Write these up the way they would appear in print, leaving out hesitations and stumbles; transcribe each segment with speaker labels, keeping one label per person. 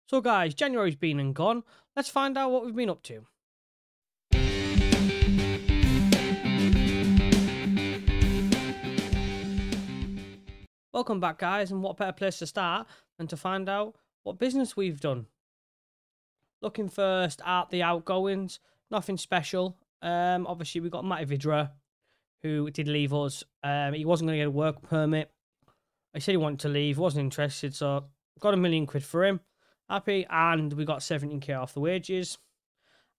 Speaker 1: So guys, January's been and gone. Let's find out what we've been up to. Welcome back guys, and what better place to start than to find out what business we've done. Looking first at the outgoings, nothing special. Obviously we got Matty Vidra, who did leave us. He wasn't going to get a work permit. He said he wanted to leave, wasn't interested, so got £1 million for him. Happy, and we got 17k off the wages.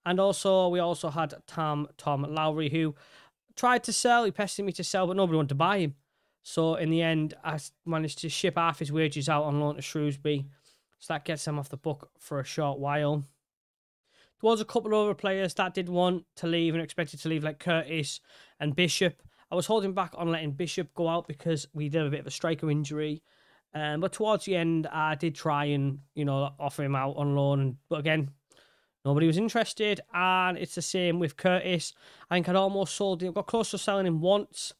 Speaker 1: And also, we also had Tom Lowry, who tried to sell. He pestered me to sell, but nobody wanted to buy him. So in the end, I managed to ship half his wages out on loan to Shrewsbury. So that gets him off the book for a short while. There was a couple of other players that did want to leave and expected to leave, like Curtis and Bishop. I was holding back on letting Bishop go out because we did a bit of a striker injury. But towards the end, I did try and, offer him out on loan. But again, nobody was interested. And it's the same with Curtis. I think I'd almost sold him, got close to selling him once.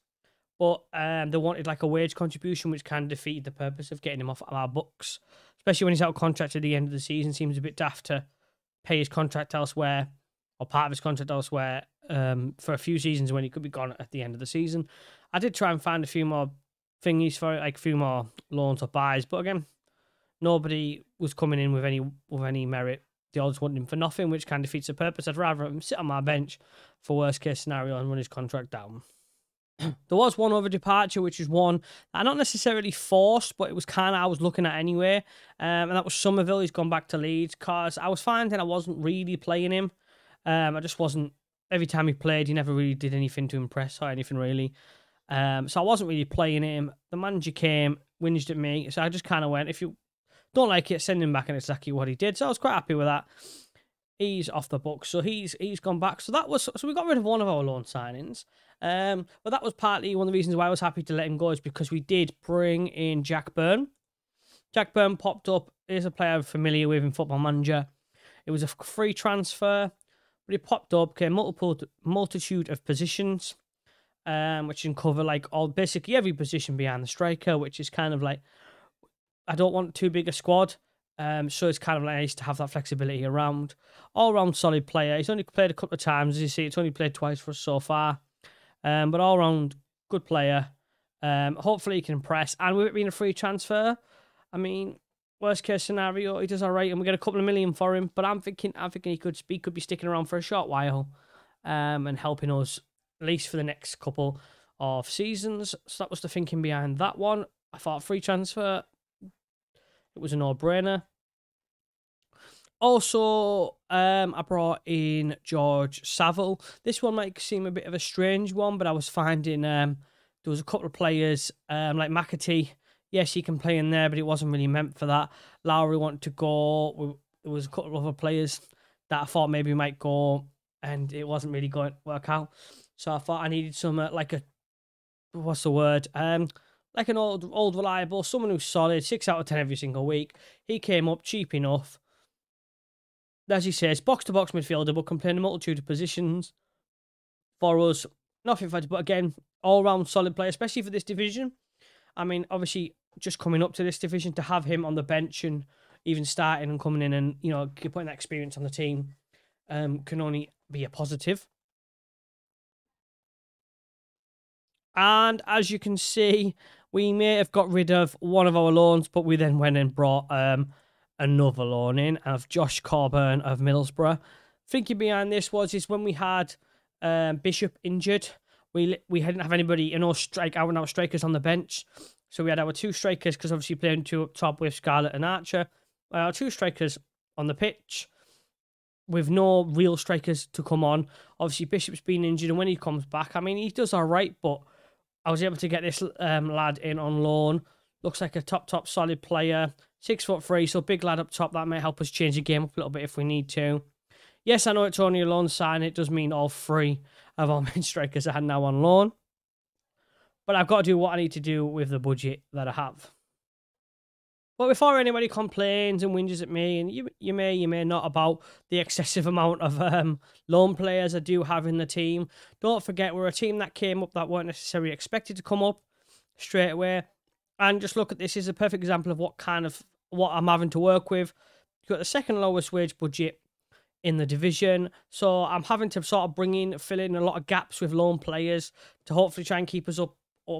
Speaker 1: But they wanted like a wage contribution, which kind of defeated the purpose of getting him off our books. Especially when he's out of contract at the end of the season. Seems a bit daft to pay his contract elsewhere, or part of his contract elsewhere, for a few seasons when he could be gone at the end of the season. I did try and find a few more thingies for it, like a few more loans or buys, but again, nobody was coming in with any merit. They all just wanted him for nothing, which kind of defeats the purpose. I'd rather him sit on my bench for worst case scenario and run his contract down. There was one other departure, which is one that I not necessarily forced, but it was kind of I was looking at anyway, and that was Somerville. He's gone back to Leeds because I was finding I wasn't really playing him. I just wasn't. Every time he played, he never really did anything to impress or anything really. So I wasn't really playing him. The manager came, whinged at me, so I just kind of went, if you don't like it, send him back, and it's exactly what he did. So I was quite happy with that. He's off the book, so he's gone back. So we got rid of one of our loan signings. But that was partly one of the reasons why I was happy to let him go, is because we did bring in Jack Byrne. Jack Byrne popped up. He's a player I'm familiar with in Football Manager. It was a free transfer, but he popped up, came multitude of positions, which can cover basically every position behind the striker, which is kind of like, I don't want too big a squad. So it's kind of nice to have that flexibility around. All-round solid player. He's only played a couple of times, as you see. It's only played twice for us so far. But all-round good player. Hopefully he can impress. And with it being a free transfer, I mean, worst case scenario, he does all right, and we get a couple of million for him. But I'm thinking he could be sticking around for a short while, and helping us at least for the next couple of seasons. So that was the thinking behind that one. I thought free transfer, it was a no-brainer. Also, I brought in George Saville. This one might seem a bit of a strange one, but I was finding there was a couple of players like McAtee. Yes, he can play in there, but it wasn't really meant for that. Lowry wanted to go. There was a couple of other players that I thought maybe might go, and it wasn't really going to work out. So I thought I needed some what's the word? Like an old reliable, someone who's solid, 6 out of 10 every single week. He came up cheap enough. As he says, box-to-box midfielder, but can play in a multitude of positions for us. Nothing fancy, but again, all-round solid player, especially for this division. I mean, obviously, just coming up to this division, to have him on the bench and even starting and coming in and, putting that experience on the team can only be a positive. And as you can see, we may have got rid of one of our loans, but we then went and brought another loan in of Josh Corburn of Middlesbrough. Thinking behind this is when we had Bishop injured, we didn't have anybody out and out strikers on the bench. So we had our 2 strikers, because obviously playing 2 up top with Scarlett and Archer. Our 2 strikers on the pitch with no real strikers to come on. Obviously Bishop's been injured, and when he comes back, I mean, he does all right, but I was able to get this lad in on loan. Looks like a top solid player. 6'3", so big lad up top. That may help us change the game up a little bit if we need to. Yes, I know it's only a loan sign. It does mean all 3 of our main strikers are now on loan. But I've got to do what I need to do with the budget that I have. But before anybody complains and whinges at me, and you may not, about the excessive amount of loan players I do have in the team, don't forget we're a team that came up that weren't necessarily expected to come up straight away. And just look at this as a perfect example of what I'm having to work with. You've got the second lowest wage budget in the division. So I'm having to sort of fill in a lot of gaps with loan players to hopefully try and keep us up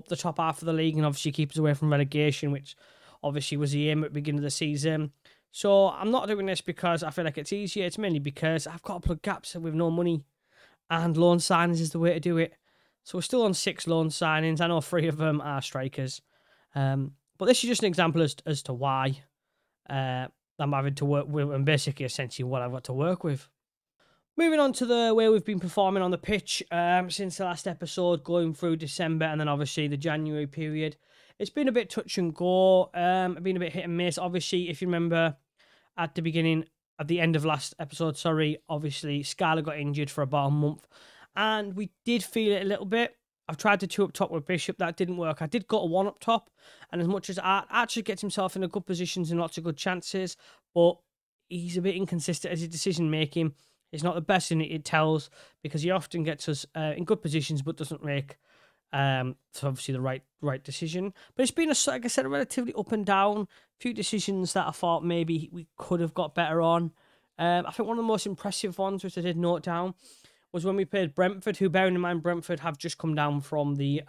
Speaker 1: the top half of the league and obviously keep us away from relegation, which obviously was the aim at the beginning of the season. So I'm not doing this because I feel like it's easier. It's mainly because I've got to plug gaps with no money, and loan signings is the way to do it. So we're still on 6 loan signings. I know 3 of them are strikers. But this is just an example as to why I'm having to work with, and basically essentially what I've got to work with. Moving on to the way we've been performing on the pitch since the last episode, going through December and then obviously the January period. It's been a bit touch and go, been a bit hit and miss. Obviously, if you remember at the end of last episode, obviously Scarlett got injured for about a month and we did feel it a little bit. I've tried the 2 up top with Bishop, that didn't work. I did go to 1 up top, and as much as Art actually gets himself in a good positions and lots of good chances, but he's a bit inconsistent as his decision making. It's not the best in it tells, because he often gets us in good positions but doesn't make so obviously the right decision. But it's been, like I said, a relatively up and down. A few decisions that I thought maybe we could have got better on. I think one of the most impressive ones, which I did note down, was when we played Brentford, who, bearing in mind, Brentford have just come down from the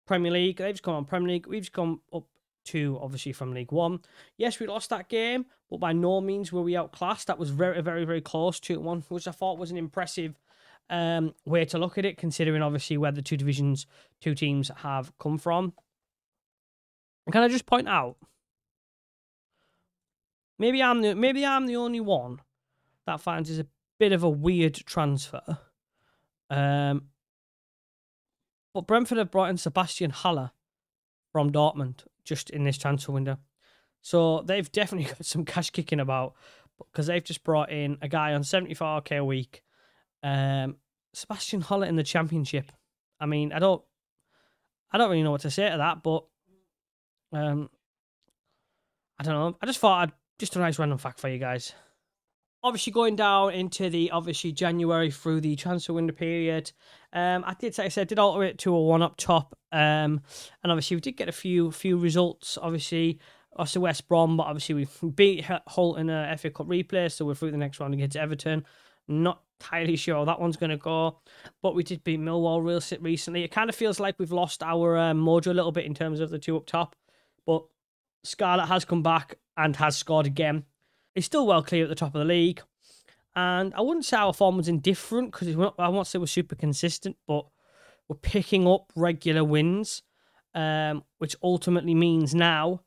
Speaker 1: Premier League. They've just come on Premier League. We've just come up to, obviously, from League One. Yes, we lost that game, but by no means were we outclassed. That was very, very, very close to 1, which I thought was an impressive way to look at it, considering, obviously, where the 2 teams have come from. And can I just point out, maybe I'm the only one that finds this a bit of a weird transfer. But Brentford have brought in Sebastian Haller from Dortmund just in this transfer window. So they've definitely got some cash kicking about, because they've just brought in a guy on 74k a week. Sebastian Haller in the Championship. I mean, I don't really know what to say to that, but I don't know. I just thought just a nice random fact for you guys. Obviously, going down into the January through the transfer window period, I did alter it to a 1 up top, and obviously we did get a few results. Obviously, West Brom, but obviously we beat Hull in a FA Cup replay, so we're through the next round against Everton. Not entirely sure how that one's going to go, but we did beat Millwall recently. It kind of feels like we've lost our mojo a little bit in terms of the 2 up top, but Scarlett has come back and has scored again. He's still well clear at the top of the league. And I wouldn't say our form was indifferent, because I won't say we're super consistent, but we're picking up regular wins, which ultimately means now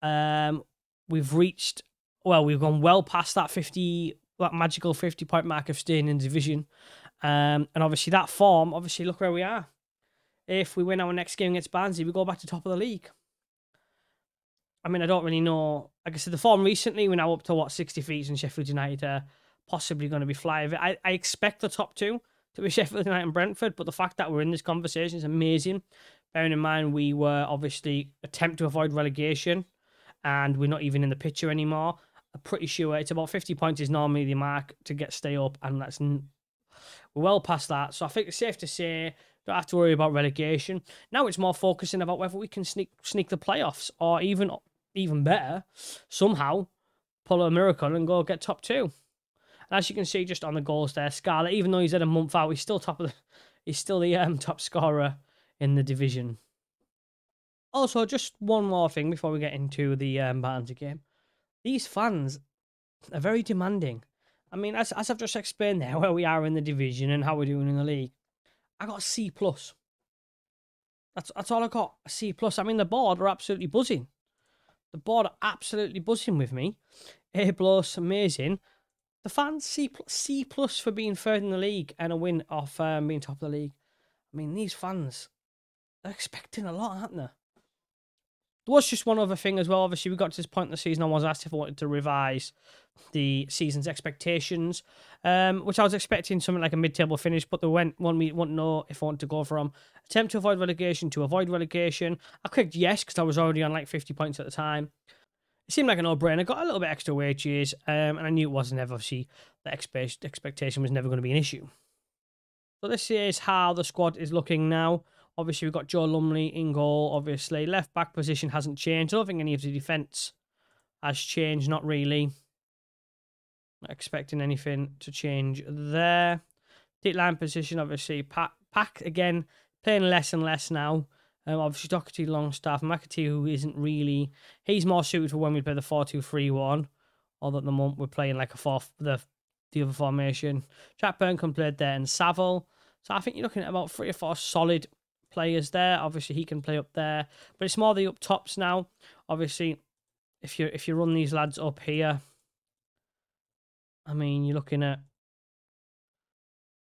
Speaker 1: we've gone well past that magical 50-point mark of staying in the division. And obviously that form, look where we are. If we win our next game against Barnsley, we go back to top of the league. I mean, I don't really know. Like I said, the form recently, we're now up to 60 feet, and Sheffield United are possibly going to be flying. I expect the top 2 to be Sheffield United and Brentford, but the fact that we're in this conversation is amazing. Bearing in mind, we were obviously attempt to avoid relegation, and we're not even in the picture anymore. I'm pretty sure it's about 50 points is normally the mark to stay up, and we're well past that. So I think it's safe to say don't have to worry about relegation. Now it's more focusing about whether we can sneak the playoffs, or even better, somehow pull a miracle and go get top 2. And as you can see just on the goals there, Scarlett, even though he's had a month out, he's still the top scorer in the division. Also, just one more thing before we get into the Barnsley game. These fans are very demanding. I mean, as I've just explained there, where we are in the division and how we're doing in the league, I got a C+. That's all I got, a C+. I mean, the board are absolutely buzzing. The board are absolutely buzzing with me. A+, amazing. The fans, C+ for being 3rd in the league and a win off being top of the league. I mean, these fans, they're expecting a lot, aren't they? There was just one other thing as well. Obviously, we got to this point in the season, I was asked if I wanted to revise the season's expectations, which I was expecting something like a mid-table finish, but they want to know if I want to go from attempt to avoid relegation to avoid relegation. I clicked yes, because I was already on like 50 points at the time. It seemed like a no-brainer. Got a little bit extra wages, and I knew it wasn't ever, obviously, the expectation was never going to be an issue. So this is how the squad is looking now. Obviously, we've got Joe Lumley in goal, obviously. Left-back position hasn't changed. I don't think any of the defence has changed. Not really. Not expecting anything to change there. Deep line position, obviously. Pack again, playing less and less now. Obviously, Doherty, Longstaff, McAtee, who isn't really. He's more suited for when we play the 4-2-3-1. Although at the moment we're playing like the other formation. Chatburn can play there, and Saville. So I think you're looking at about 3 or 4 solid players there. Obviously, he can play up there, but it's more the up tops now. Obviously, if you run these lads up here, I mean, you're looking at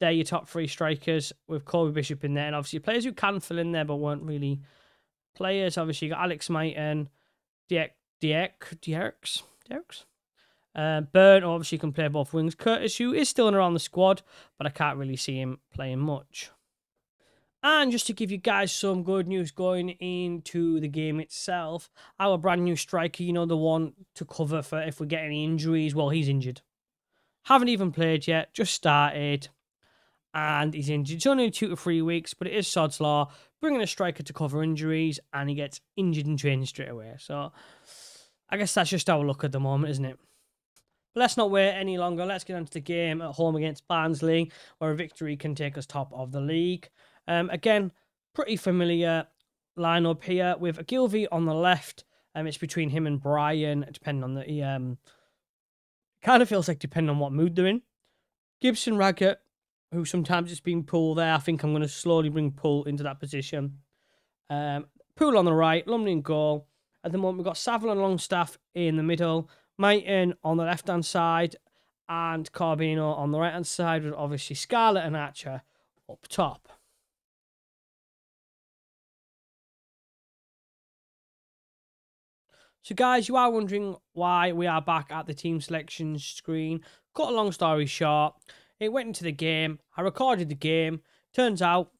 Speaker 1: they're your top 3 strikers with Corby Bishop in there, and obviously players who can fill in there but weren't really players. Obviously, you got Alex Mighton, Dierks. Burn obviously can play both wings. Curtis, who is still in around the squad, but I can't really see him playing much. And just to give you guys some good news going into the game itself, our brand new striker, you know, the one to cover for if we get any injuries, well, he's injured. Haven't even played yet, just started, and he's injured. It's only 2 to 3 weeks, but it is Sod's Law, bringing a striker to cover injuries, and he gets injured in training straight away. So I guess that's just our luck at the moment, isn't it? But let's not wait any longer. Let's get into the game at home against Barnsley, where a victory can take us top of the league. Again, pretty familiar lineup here with Gilvey on the left. It's between him and Brian, depending on the kind of feels like depending on what mood they're in. Gibson, Raggett, who sometimes it's been Poole there. I think I'm going to slowly bring Poole into that position. Poole on the right, Lumley in goal. At the moment, we've got Saville and Longstaff in the middle, Mighton on the left-hand side, and Corbino on the right-hand side, with obviously Scarlett and Archer up top. So guys, you are wondering why we are back at the team selection screen. Cut a long story short, it went into the game, I recorded the game, turns out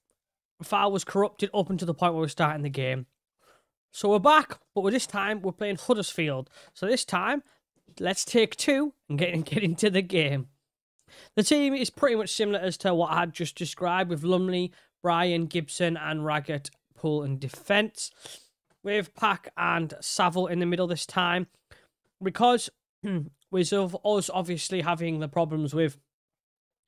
Speaker 1: the file was corrupted up until the point where we're starting the game. So we're back, but this time we're playing Huddersfield. So this time, let's take 2 and get into the game. The team is pretty much similar as to what I had just described, with Lumley, Brian, Gibson and Raggett, Poole in defence, with Pack and Saville in the middle this time, because with us obviously having the problems with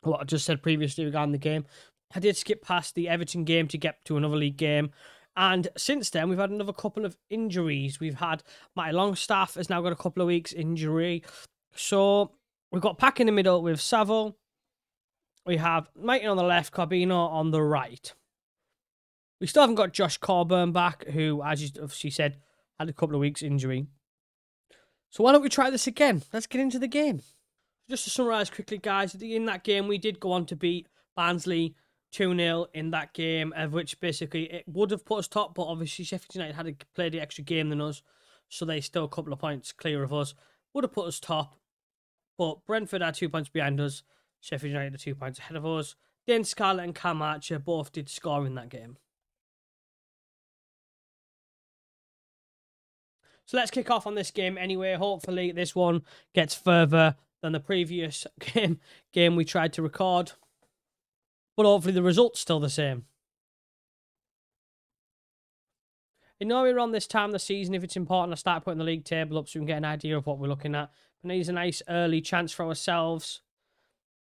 Speaker 1: what I just said previously regarding the game. I did skip past the Everton game to get to another league game, and since then we've had another couple of injuries. We've had Matty Longstaff has now got a couple of weeks injury, so we've got Pack in the middle with Saville. We have Mighton on the left, Corbino on the right. We still haven't got Josh Corburn back, who, as she said, had a couple of weeks injury. So why don't we try this again? Let's get into the game. Just to summarise quickly, guys, in that game we did go on to beat Barnsley 2-0 in that game, of which basically it would have put us top, but obviously Sheffield United had to play the extra game than us, so they still a couple of points clear of us. Would have put us top, but Brentford are 2 points behind us. Sheffield United are 2 points ahead of us. Then Scarlett and Cam Archer both did score in that game. So let's kick off on this game anyway. Hopefully this one gets further than the previous game we tried to record. But hopefully the result's still the same. I know we're on this time of the season, if it's important, I start putting the league table up so we can get an idea of what we're looking at. But here's a nice early chance for ourselves.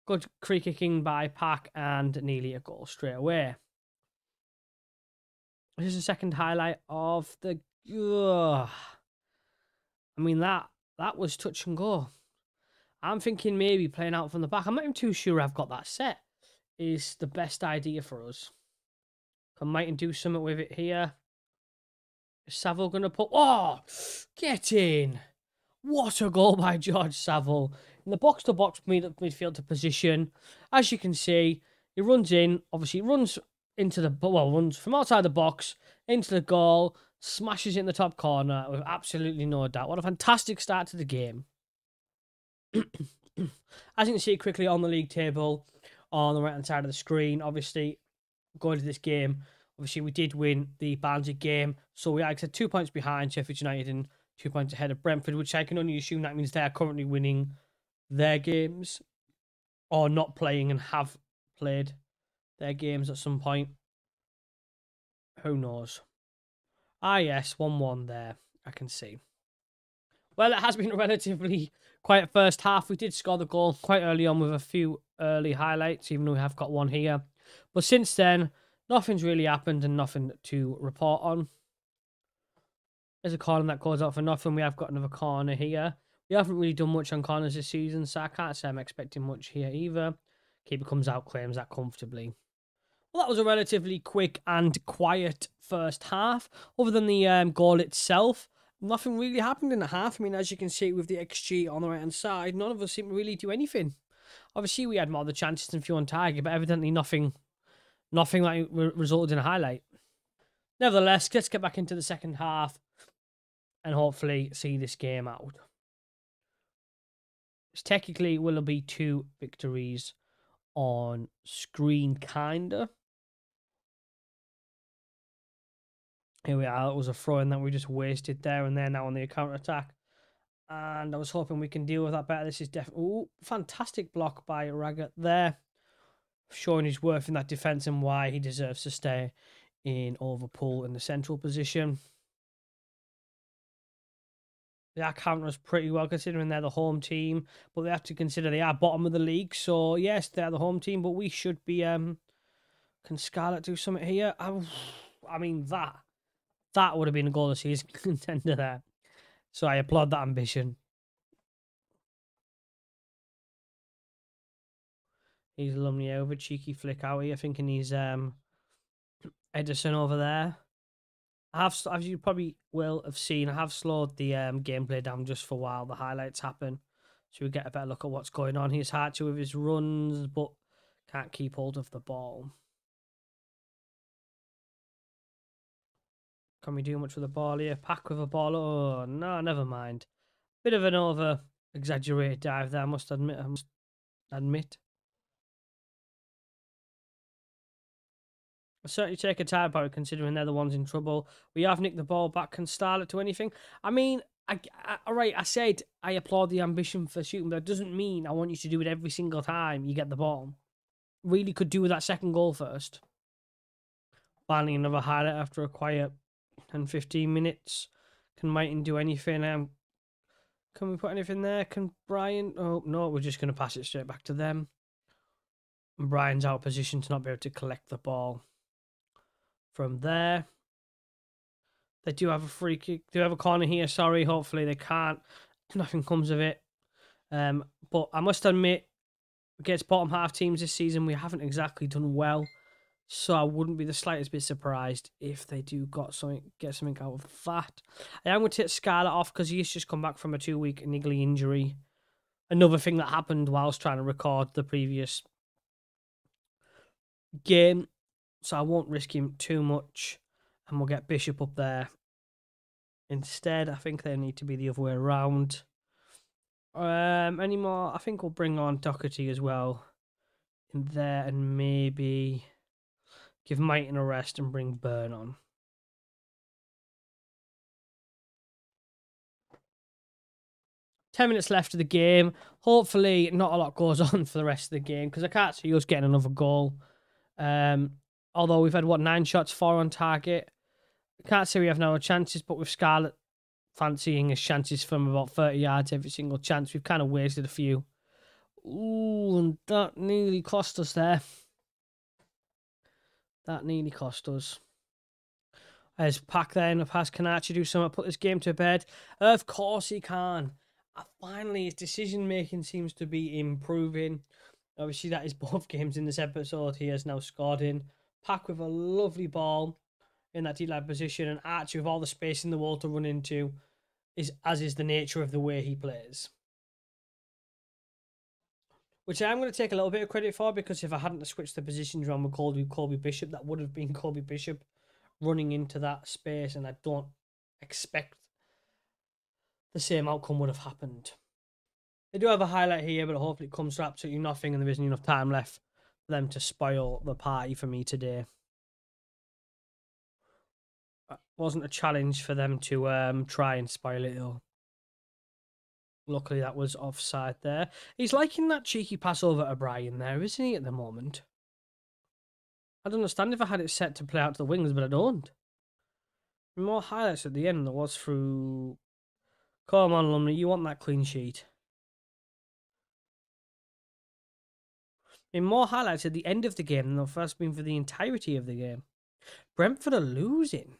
Speaker 1: Good free kicking by Pack and nearly a goal straight away. This is the second highlight of the... I mean, that was touch and go. I'm thinking maybe playing out from the back. I'm not even too sure I've got that set is the best idea for us. I might do something with it here. Is Saville going to put... Oh! Get in! What a goal by George Saville. In the box-to-box midfielder position. As you can see, he runs in. Obviously, he runs into the... Well, runs from outside the box into the goal. Smashes it in the top corner with absolutely no doubt. What a fantastic start to the game. As you can see quickly on the league table, on the right-hand side of the screen, obviously, going to this game, obviously, we did win the Barnsley game. So we are 2 points behind Sheffield United and 2 points ahead of Brentford, which I can only assume that means they are currently winning their games or not playing and have played their games at some point. Who knows? Ah, yes, 1-1 there. I can see. Well, it has been a relatively quiet first half. We did score the goal quite early on with a few early highlights, even though we have got one here. But since then, nothing's really happened and nothing to report on. There's a corner that goes out for nothing. We have got another corner here. We haven't really done much on corners this season, so I can't say I'm expecting much here either. Keeper comes out, claims that comfortably. Well, that was a relatively quick and quiet first half. Other than the goal itself, nothing really happened in the half. I mean, as you can see with the XG on the right-hand side, none of us seemed to really do anything. Obviously, we had more of the chances than few on target, but evidently nothing like resulted in a highlight. Nevertheless, let's get back into the second half and hopefully see this game out. Technically, will be 2 victories on screen, kinda. Here we are. It was a throw-in that we just wasted there and there now on the counter-attack. And I was hoping we can deal with that better. This is definitely... Ooh, fantastic block by Raggett there. Showing his worth in that defence and why he deserves to stay in Liverpool in the central position. They are countering us pretty well considering they're the home team, but they have to consider they are bottom of the league. So yes, they're the home team, but we should be. Can Scarlett do something here? I mean that would have been a goal of season contender there. So I applaud that ambition. He's Lumley over, cheeky flick out here, thinking he's Edison over there. As you probably will have seen, I have slowed the gameplay down just for a while the highlights happen, so we get a better look at what's going on. He's hard to with his runs, but can't keep hold of the ball. Can we do much with the ball here? Pack with a ball. Oh no, never mind. Bit of an over exaggerated dive there, I must admit. I certainly take a time about it, considering they're the ones in trouble. We have nicked the ball back. Can Starlet do anything? I mean, all right, I said I applaud the ambition for shooting, but that doesn't mean I want you to do it every single time you get the ball. Really could do with that second goal first. Finally, another highlight after a quiet 10-15 minutes. Can Martin do anything? Can we put anything there? Can Brian? Oh, no, we're just going to pass it straight back to them. And Brian's out of position to not be able to collect the ball. From there, they do have a free kick. They do have a corner here. Sorry, hopefully they can't. Nothing comes of it. But I must admit, against bottom half teams this season, we haven't exactly done well. So I wouldn't be the slightest bit surprised if they do get something out of that. I am going to take Scarlett off because he's just come back from a 2-week niggly injury. Another thing that happened whilst trying to record the previous game. So I won't risk him too much. And we'll get Bishop up there. Instead, I think they need to be the other way around. Any more? I think we'll bring on Doherty as well in there and maybe give Mighton a rest and bring Burn on. $10 left of the game. Hopefully, not a lot goes on for the rest of the game because I can't see us getting another goal. Although we've had, 9 shots, 4 on target. I can't say we have no chances, but with Scarlett fancying his chances from about 30 yards every single chance, we've kind of wasted a few. Ooh, and that nearly cost us there. That nearly cost us. As Pack there in the past, can Archie do something? Put this game to bed? Of course he can. Finally, his decision-making seems to be improving. Obviously, that is both games in this episode. He has now scored in. Pack with a lovely ball in that deep line position, and Archie with all the space in the wall to run into, as is the nature of the way he plays. Which I'm going to take a little bit of credit for, because if I hadn't switched the positions around with Colby Bishop, that would have been Colby Bishop running into that space, and I don't expect the same outcome would have happened. They do have a highlight here, but hopefully it comes to absolutely nothing, and there isn't enough time left for them to spoil the party for me today. It wasn't a challenge for them to try and spoil it, though. Luckily, that was offside there. He's liking that cheeky pass over to Brian there, isn't he, at the moment? I don't understand if I had it set to play out to the wings, but I don't. More highlights at the end than there was through Come on, Lumley, you want that clean sheet. In more highlights at the end of the game than the first been for the entirety of the game. Brentford are losing.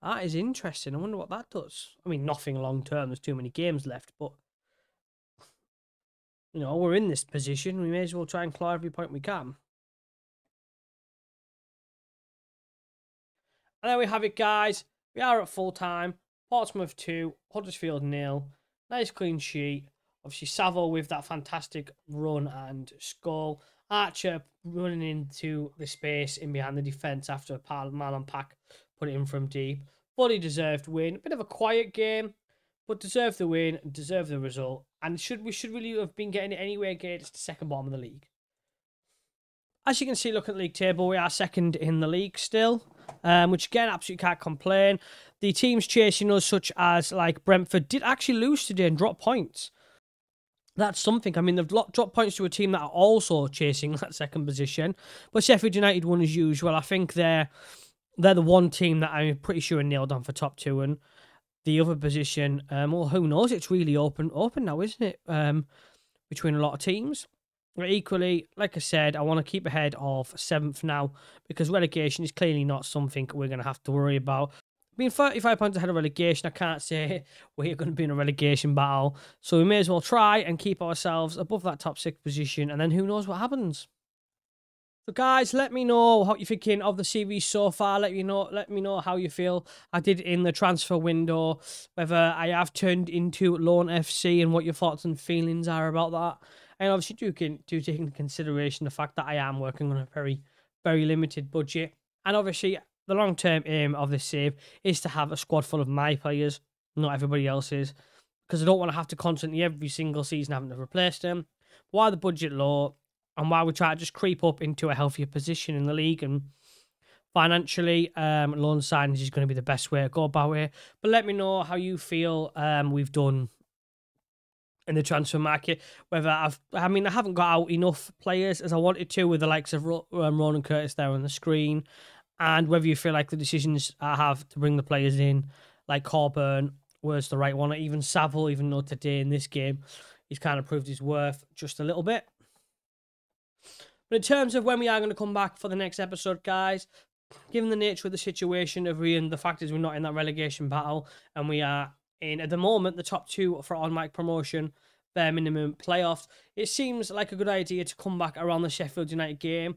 Speaker 1: That is interesting. I wonder what that does. I mean, nothing long term. There's too many games left, but you know, we're in this position. We may as well try and claw every point we can. And there we have it, guys. We are at full time. Portsmouth 2, Huddersfield 0. Nice clean sheet. Obviously, Savile with that fantastic run and goal. Archer running into the space in behind the defence after Marlon Pack put it in from deep. Fully deserved win. A bit of a quiet game, but deserved the win, deserved the result. And we should really have been getting it anyway against the second bottom of the league. As you can see, look at the league table, we are second in the league still, which again, absolutely can't complain. The teams chasing us, such as like Brentford, did actually lose today and drop points. That's something. I mean, they've dropped points to a team that are also chasing that second position. But Sheffield United won as usual. I think they're the one team that I'm pretty sure are nailed on for top two. And the other position, well, who knows? It's really open now, isn't it? Between a lot of teams. But equally, like I said, I want to keep ahead of 7th now because relegation is clearly not something we're going to have to worry about. Being 35 points ahead of relegation, I can't say we're going to be in a relegation battle. So we may as well try and keep ourselves above that top 6 position, and then who knows what happens. So guys, let me know what you're thinking of the series so far. Let me know how you feel I did in the transfer window, whether I have turned into Lone FC and what your thoughts and feelings are about that. And obviously do take into consideration the fact that I am working on a very, very limited budget. And obviously the long-term aim of this save is to have a squad full of my players, not everybody else's, because I don't want to have to constantly every single season having to replace them. While the budget low, and while we try to just creep up into a healthier position in the league, and financially, loan signings is going to be the best way to go about it. But let me know how you feel we've done in the transfer market. Whether I haven't got out enough players as I wanted to with the likes of Ronan Curtis there on the screen, and whether you feel like the decisions I have to bring the players in, like Coburn, was the right one, or even Savile, even though today in this game he's kind of proved his worth just a little bit. But in terms of when we are going to come back for the next episode, guys, given the nature of the situation of the fact is we're not in that relegation battle, and we are in, at the moment, the top 2 for on-mic promotion, bare minimum playoffs, it seems like a good idea to come back around the Sheffield United game,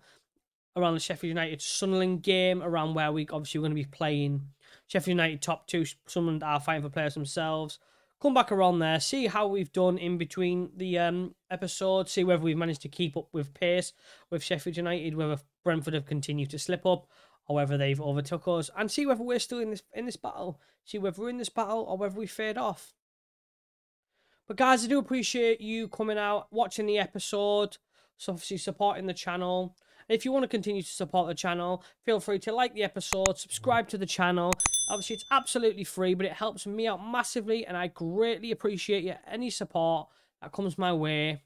Speaker 1: around the Sheffield United Sunderland game, around where we obviously we're going to be playing Sheffield United top 2, Sunderland are fighting for players themselves. Come back around there, see how we've done in between the episodes, see whether we've managed to keep up with pace with Sheffield United, whether Brentford have continued to slip up, or whether they've overtook us, and see whether we're still in this battle. See whether we're in this battle or whether we fade off. But guys, I do appreciate you coming out, watching the episode, so obviously supporting the channel. If you want to continue to support the channel, feel free to like the episode, subscribe to the channel. Obviously, it's absolutely free, but it helps me out massively, and I greatly appreciate any support that comes my way,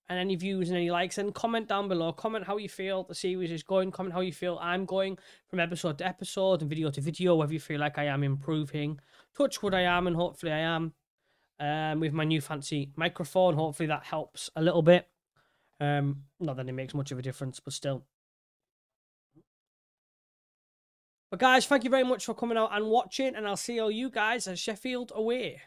Speaker 1: and any views and any likes, and comment down below. Comment how you feel the series is going. Comment how you feel I'm going from episode to episode and video to video, whether you feel like I am improving. Touch wood I am, and hopefully I am. With my new fancy microphone, hopefully that helps a little bit. Not that it makes much of a difference, but still. But guys, thank you very much for coming out and watching, and I'll see all you guys at Sheffield away.